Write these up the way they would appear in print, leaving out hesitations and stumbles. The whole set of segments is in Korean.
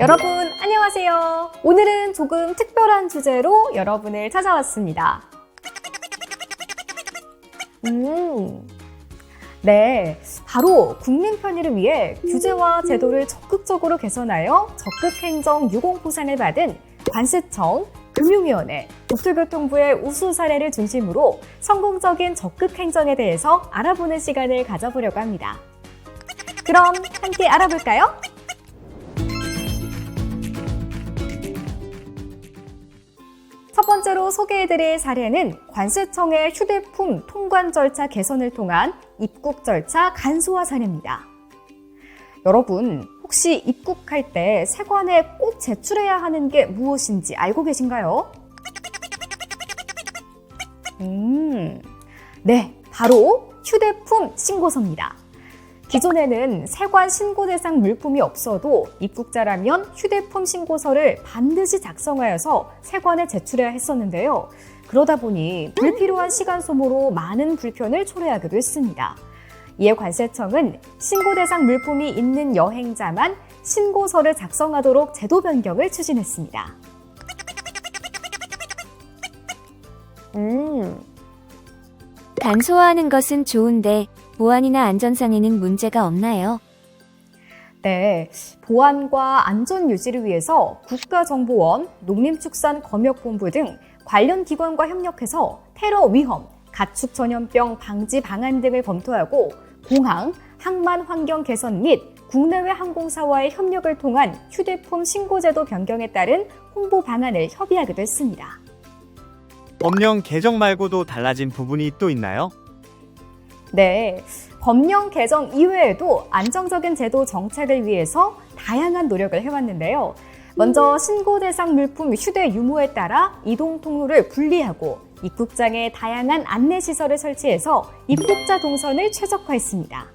여러분 안녕하세요. 오늘은 조금 특별한 주제로 여러분을 찾아왔습니다. 네, 바로 국민 편의를 위해 규제와 제도를 적극적으로 개선하여 적극행정 유공포상을 받은 관세청, 금융위원회, 국토교통부의 우수 사례를 중심으로 성공적인 적극행정에 대해서 알아보는 시간을 가져보려고 합니다. 그럼 함께 알아볼까요? 첫 번째로 소개해드릴 사례는 관세청의 휴대폰 통관 절차 개선을 통한 입국 절차 간소화 사례입니다. 여러분, 혹시 입국할 때 세관에 꼭 제출해야 하는 게 무엇인지 알고 계신가요? 네, 바로 휴대폰 신고서입니다. 기존에는 세관 신고 대상 물품이 없어도 입국자라면 휴대폰 신고서를 반드시 작성하여서 세관에 제출해야 했었는데요. 그러다 보니 불필요한 시간 소모로 많은 불편을 초래하기도 했습니다. 이에 관세청은 신고 대상 물품이 있는 여행자만 신고서를 작성하도록 제도 변경을 추진했습니다. 간소화하는 것은 좋은데 보안이나 안전상에는 문제가 없나요? 네, 보안과 안전 유지를 위해서 국가정보원, 농림축산검역본부 등 관련 기관과 협력해서 테러 위험, 가축 전염병 방지 방안 등을 검토하고 공항, 항만 환경 개선 및 국내외 항공사와의 협력을 통한 휴대폰 신고제도 변경에 따른 홍보 방안을 협의하기도 했습니다. 법령 개정 말고도 달라진 부분이 또 있나요? 네, 법령 개정 이외에도 안정적인 제도 정착을 위해서 다양한 노력을 해왔는데요. 먼저 신고 대상 물품 휴대 유무에 따라 이동 통로를 분리하고 입국장에 다양한 안내시설을 설치해서 입국자 동선을 최적화했습니다.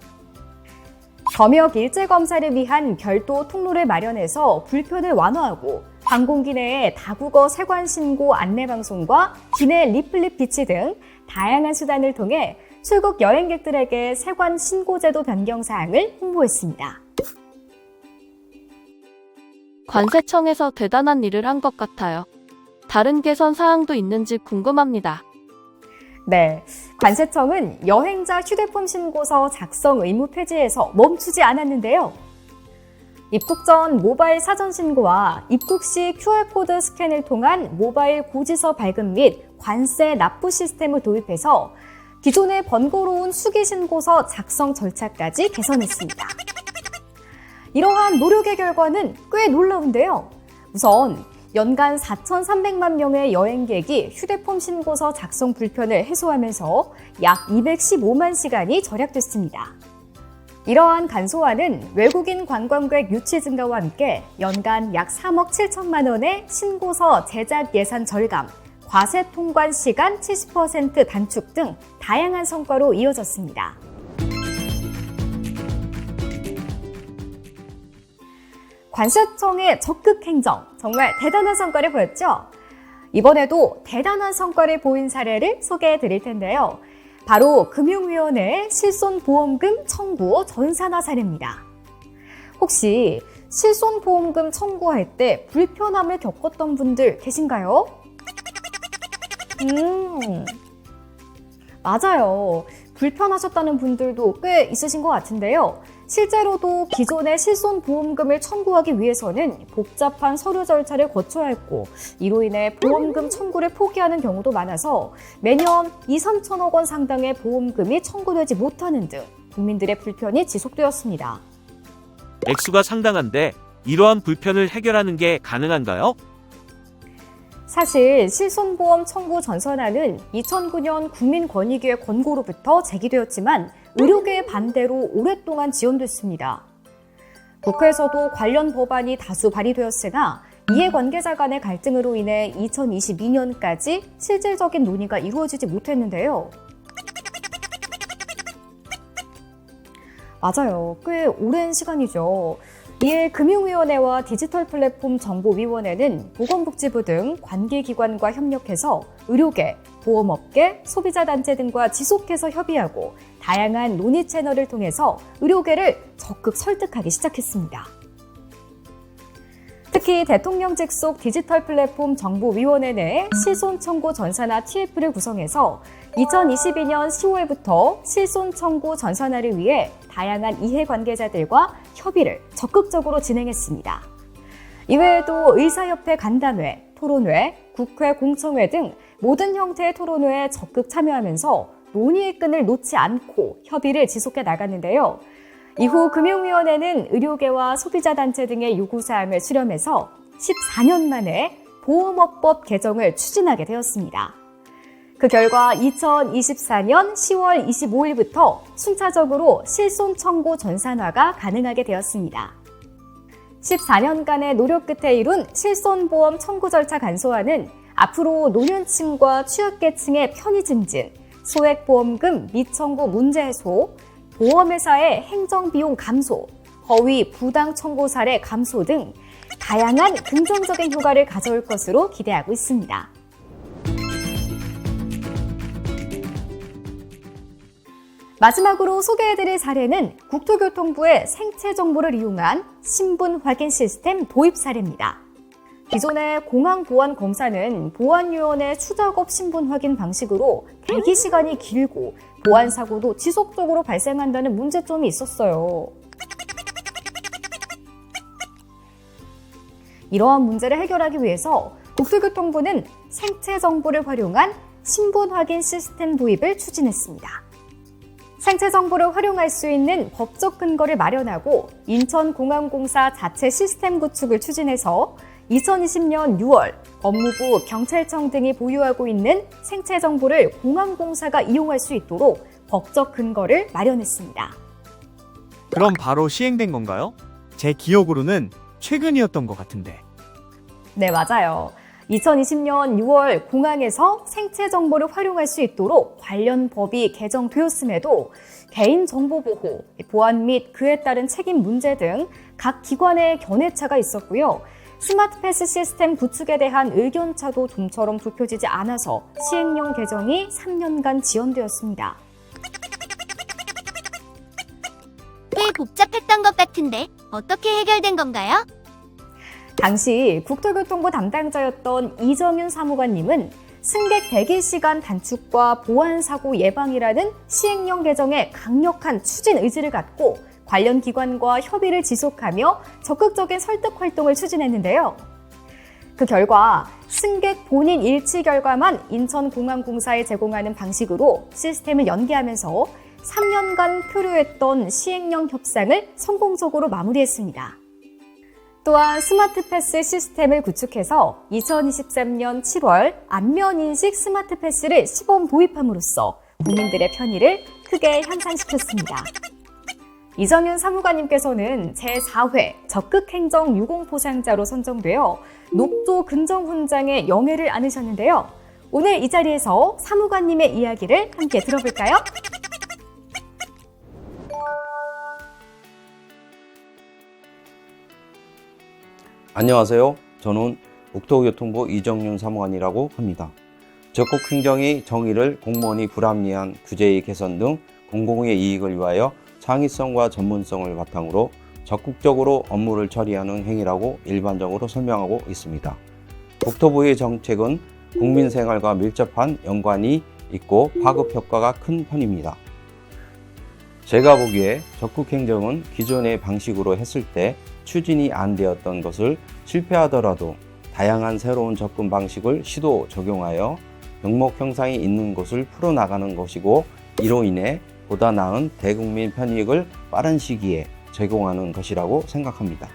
검역 일제 검사를 위한 별도 통로를 마련해서 불편을 완화하고 항공기 내에 다국어 세관 신고 안내 방송과 기내 리플릿 비치 등 다양한 수단을 통해 출국 여행객들에게 세관 신고제도 변경 사항을 홍보했습니다. 관세청에서 대단한 일을 한 것 같아요. 다른 개선 사항도 있는지 궁금합니다. 네, 관세청은 여행자 휴대폰 신고서 작성 의무 폐지에서 멈추지 않았는데요. 입국 전 모바일 사전 신고와 입국 시 QR코드 스캔을 통한 모바일 고지서 발급 및 관세 납부 시스템을 도입해서 기존의 번거로운 수기신고서 작성 절차까지 개선했습니다. 이러한 노력의 결과는 꽤 놀라운데요. 우선 연간 4,300만 명의 여행객이 휴대폰 신고서 작성 불편을 해소하면서 약 215만 시간이 절약됐습니다. 이러한 간소화는 외국인 관광객 유치 증가와 함께 연간 약 3억 7천만 원의 신고서 제작 예산 절감, 과세 통관 시간 70% 단축 등 다양한 성과로 이어졌습니다. 관세청의 적극 행정, 정말 대단한 성과를 보였죠? 이번에도 대단한 성과를 보인 사례를 소개해 드릴 텐데요. 바로 금융위원회의 실손보험금 청구 전산화 사례입니다. 혹시 실손보험금 청구할 때 불편함을 겪었던 분들 계신가요? 맞아요. 불편하셨다는 분들도 꽤 있으신 것 같은데요. 실제로도 기존의 실손보험금을 청구하기 위해서는 복잡한 서류 절차를 거쳐야 했고 이로 인해 보험금 청구를 포기하는 경우도 많아서 매년 2, 3천억 원 상당의 보험금이 청구되지 못하는 등 국민들의 불편이 지속되었습니다. 액수가 상당한데 이러한 불편을 해결하는 게 가능한가요? 사실 실손보험 청구 전산화는 2009년 국민권익위의 권고로부터 제기되었지만 의료계의 반대로 오랫동안 지연됐습니다. 국회에서도 관련 법안이 다수 발의되었으나 이해관계자 간의 갈등으로 인해 2022년까지 실질적인 논의가 이루어지지 못했는데요. 맞아요. 꽤 오랜 시간이죠. 이에 금융위원회와 디지털 플랫폼 정보위원회는 보건복지부 등 관계기관과 협력해서 의료계, 보험업계, 소비자단체 등과 지속해서 협의하고 다양한 논의 채널을 통해서 의료계를 적극 설득하기 시작했습니다. 특히 대통령직 속 디지털 플랫폼 정보위원회 내 실손 청구 전산화 TF를 구성해서 2022년 10월부터 실손 청구 전산화를 위해 다양한 이해관계자들과 협의를 적극적으로 진행했습니다. 이외에도 의사협회 간담회, 토론회, 국회 공청회 등 모든 형태의 토론회에 적극 참여하면서 논의의 끈을 놓지 않고 협의를 지속해 나갔는데요. 이후 금융위원회는 의료계와 소비자단체 등의 요구사항을 수렴해서 14년 만에 보험업법 개정을 추진하게 되었습니다. 그 결과 2024년 10월 25일부터 순차적으로 실손 청구 전산화가 가능하게 되었습니다. 14년간의 노력 끝에 이룬 실손보험 청구 절차 간소화는 앞으로 노년층과 취약계층의 편의 증진, 소액보험금 미청구 문제 해소, 보험회사의 행정비용 감소, 허위 부당 청구 사례 감소 등 다양한 긍정적인 효과를 가져올 것으로 기대하고 있습니다. 마지막으로 소개해드릴 사례는 국토교통부의 생체 정보를 이용한 신분 확인 시스템 도입 사례입니다. 기존의 공항보안 검사는 보안요원의 추작업 신분 확인 방식으로 대기 시간이 길고 보안 사고도 지속적으로 발생한다는 문제점이 있었어요. 이러한 문제를 해결하기 위해서 국토교통부는 생체 정보를 활용한 신분 확인 시스템 도입을 추진했습니다. 생체 정보를 활용할 수 있는 법적 근거를 마련하고 인천공항공사 자체 시스템 구축을 추진해서 2020년 6월 법무부, 경찰청 등이 보유하고 있는 생체 정보를 공항공사가 이용할 수 있도록 법적 근거를 마련했습니다. 그럼 바로 시행된 건가요? 제 기억으로는 최근이었던 것 같은데. 네, 맞아요. 2020년 6월 공항에서 생체 정보를 활용할 수 있도록 관련 법이 개정되었음에도 개인정보보호, 보안 및 그에 따른 책임 문제 등 각 기관의 견해차가 있었고요. 스마트 패스 시스템 구축에 대한 의견차도 좀처럼 좁혀지지 않아서 시행령 개정이 3년간 지연되었습니다. 꽤 복잡했던 것 같은데 어떻게 해결된 건가요? 당시 국토교통부 담당자였던 이정윤 사무관님은 승객 대기 시간 단축과 보안 사고 예방이라는 시행령 개정에 강력한 추진 의지를 갖고 관련 기관과 협의를 지속하며 적극적인 설득 활동을 추진했는데요. 그 결과 승객 본인 일치 결과만 인천공항공사에 제공하는 방식으로 시스템을 연계하면서 3년간 표류했던 시행령 협상을 성공적으로 마무리했습니다. 또한 스마트 패스 시스템을 구축해서 2023년 7월 안면인식 스마트 패스를 시범 도입함으로써 국민들의 편의를 크게 향상시켰습니다. 이정윤 사무관님께서는 제4회 적극행정 유공포상자로 선정되어 녹조 근정훈장의 영예를 안으셨는데요. 오늘 이 자리에서 사무관님의 이야기를 함께 들어볼까요? 안녕하세요. 저는 국토교통부 이정윤 사무관이라고 합니다. 적극 행정의 정의를 공무원이 불합리한 규제의 개선 등 공공의 이익을 위하여 창의성과 전문성을 바탕으로 적극적으로 업무를 처리하는 행위라고 일반적으로 설명하고 있습니다. 국토부의 정책은 국민 생활과 밀접한 연관이 있고 파급 효과가 큰 편입니다. 제가 보기에 적극 행정은 기존의 방식으로 했을 때 추진이 안 되었던 것을 실패하더라도 다양한 새로운 접근 방식을 시도 적용하여 병목 형상이 있는 것을 풀어나가는 것이고, 이로 인해 보다 나은 대국민 편익을 빠른 시기에 제공하는 것이라고 생각합니다.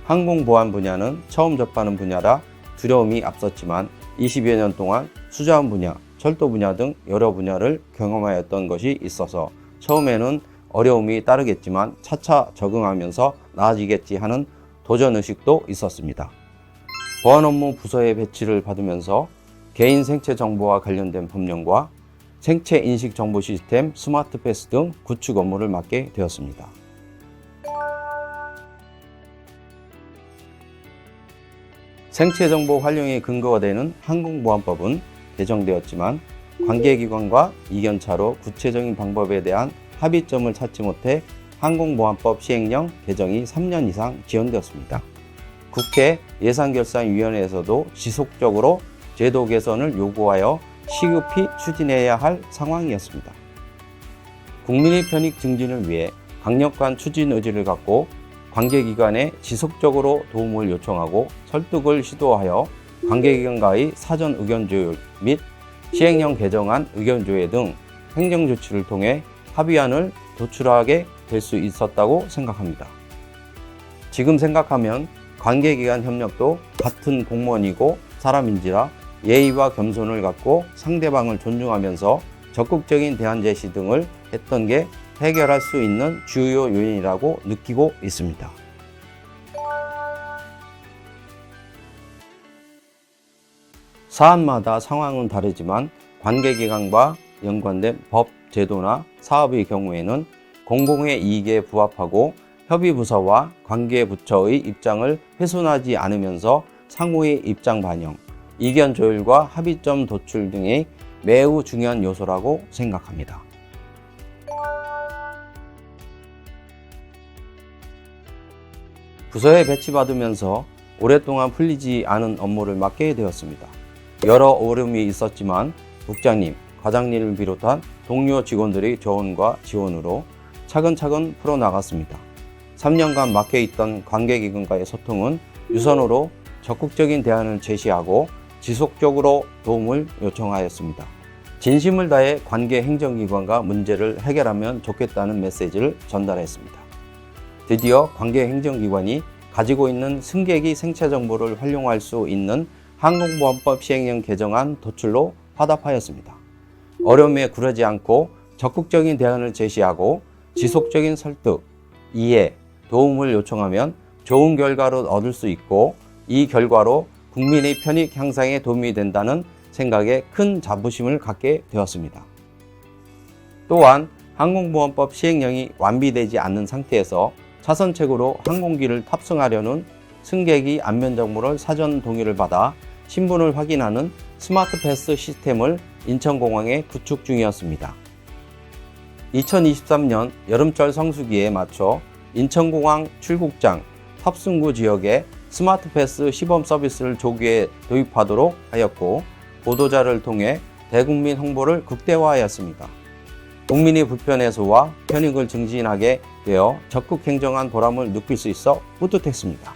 항공보안 분야는 처음 접하는 분야라 두려움이 앞섰지만 20여 년 동안 수자원 분야, 철도 분야 등 여러 분야를 경험하였던 것이 있어서 처음에는 어려움이 따르겠지만 차차 적응하면서 나아지겠지 하는 도전의식도 있었습니다. 보안 업무 부서의 배치를 받으면서 개인 생체 정보와 관련된 법령과 생체 인식 정보 시스템, 스마트 패스 등 구축 업무를 맡게 되었습니다. 생체 정보 활용의 근거가 되는 항공보안법은 개정되었지만 관계기관과 이견차로 구체적인 방법에 대한 합의점을 찾지 못해 항공보안법 시행령 개정이 3년 이상 지연되었습니다. 국회 예산결산위원회에서도 지속적으로 제도 개선을 요구하여 시급히 추진해야 할 상황이었습니다. 국민의 편익 증진을 위해 강력한 추진 의지를 갖고 관계기관에 지속적으로 도움을 요청하고 설득을 시도하여 관계기관과의 사전 의견조율 및 시행령 개정안 의견조회 등 행정조치를 통해 합의안을 도출하게 될 수 있었다고 생각합니다. 지금 생각하면 관계기관 협력도 같은 공무원이고 사람인지라 예의와 겸손을 갖고 상대방을 존중하면서 적극적인 대안 제시 등을 했던 게 해결할 수 있는 주요 요인이라고 느끼고 있습니다. 사안마다 상황은 다르지만 관계기관과 연관된 법, 제도나 사업의 경우에는 공공의 이익에 부합하고 협의부서와 관계부처의 입장을 훼손하지 않으면서 상호의 입장 반영, 이견 조율과 합의점 도출 등이 매우 중요한 요소라고 생각합니다. 부서에 배치받으면서 오랫동안 풀리지 않은 업무를 맡게 되었습니다. 여러 어려움이 있었지만 국장님, 과장님을 비롯한 동료 직원들의 조언과 지원으로 차근차근 풀어나갔습니다. 3년간 막혀있던 관계기관과의 소통은 유선으로 적극적인 대안을 제시하고 지속적으로 도움을 요청하였습니다. 진심을 다해 관계 행정기관과 문제를 해결하면 좋겠다는 메시지를 전달했습니다. 드디어 관계 행정기관이 가지고 있는 승객의 생체 정보를 활용할 수 있는 항공보안법 시행령 개정안 도출로 화답하였습니다. 어려움에 굴하지 않고 적극적인 대안을 제시하고 지속적인 설득, 이해, 도움을 요청하면 좋은 결과를 얻을 수 있고 이 결과로 국민의 편익 향상에 도움이 된다는 생각에 큰 자부심을 갖게 되었습니다. 또한 항공보안법 시행령이 완비되지 않는 상태에서 차선책으로 항공기를 탑승하려는 승객이 안면 정보를 사전 동의를 받아 신분을 확인하는 스마트 패스 시스템을 인천공항에 구축 중이었습니다. 2023년 여름철 성수기에 맞춰 인천공항 출국장 탑승구 지역에 스마트 패스 시범 서비스를 조기에 도입하도록 하였고 보도자를 통해 대국민 홍보를 극대화하였습니다. 국민의 불편 해소와 편익을 증진하게 되어 적극 행정한 보람을 느낄 수 있어 뿌듯했습니다.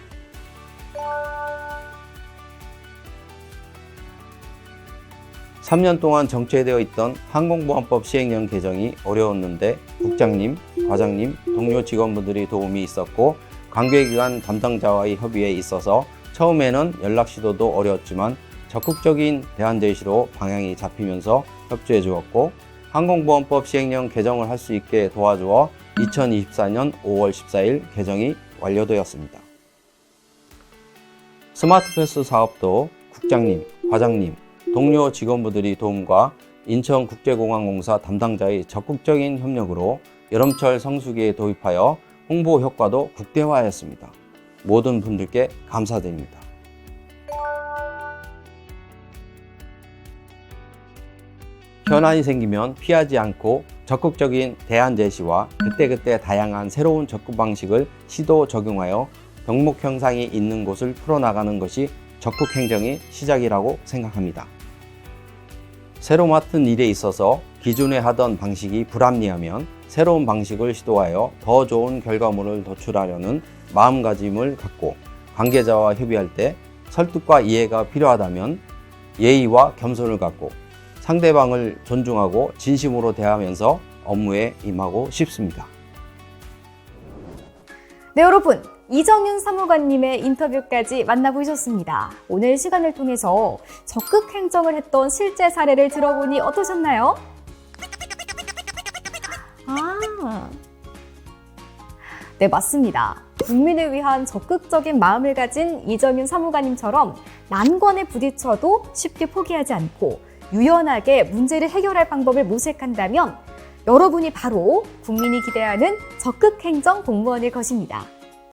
(3년) 동안 정체되어 있던 항공보안법 시행령 개정이 어려웠는데 국장님, 과장님, 동료 직원분들이 도움이 있었고 관계기관 담당자와의 협의에 있어서 처음에는 연락 시도도 어려웠지만 적극적인 대안 제시로 방향이 잡히면서 협조해 주었고 항공보안법 시행령 개정을 할 수 있게 도와주어 2024년 5월 14일 개정이 완료되었습니다. 스마트패스 사업도 국장님, 과장님, 동료 직원분들이 도움과 인천국제공항공사 담당자의 적극적인 협력으로 여름철 성수기에 도입하여 홍보 효과도 극대화하였습니다. 모든 분들께 감사드립니다. 현안이 생기면 피하지 않고 적극적인 대안 제시와 그때그때 다양한 새로운 접근 방식을 시도 적용하여 병목 현상이 있는 곳을 풀어나가는 것이 적극 행정의 시작이라고 생각합니다. 새로 맡은 일에 있어서 기존에 하던 방식이 불합리하면 새로운 방식을 시도하여 더 좋은 결과물을 도출하려는 마음가짐을 갖고 관계자와 협의할 때 설득과 이해가 필요하다면 예의와 겸손을 갖고 상대방을 존중하고 진심으로 대하면서 업무에 임하고 싶습니다. 네, 여러분. 이정윤 사무관님의 인터뷰까지 만나보셨습니다. 오늘 시간을 통해서 적극 행정을 했던 실제 사례를 들어보니 어떠셨나요? 네, 맞습니다. 국민을 위한 적극적인 마음을 가진 이정윤 사무관님처럼 난관에 부딪혀도 쉽게 포기하지 않고 유연하게 문제를 해결할 방법을 모색한다면 여러분이 바로 국민이 기대하는 적극 행정 공무원일 것입니다.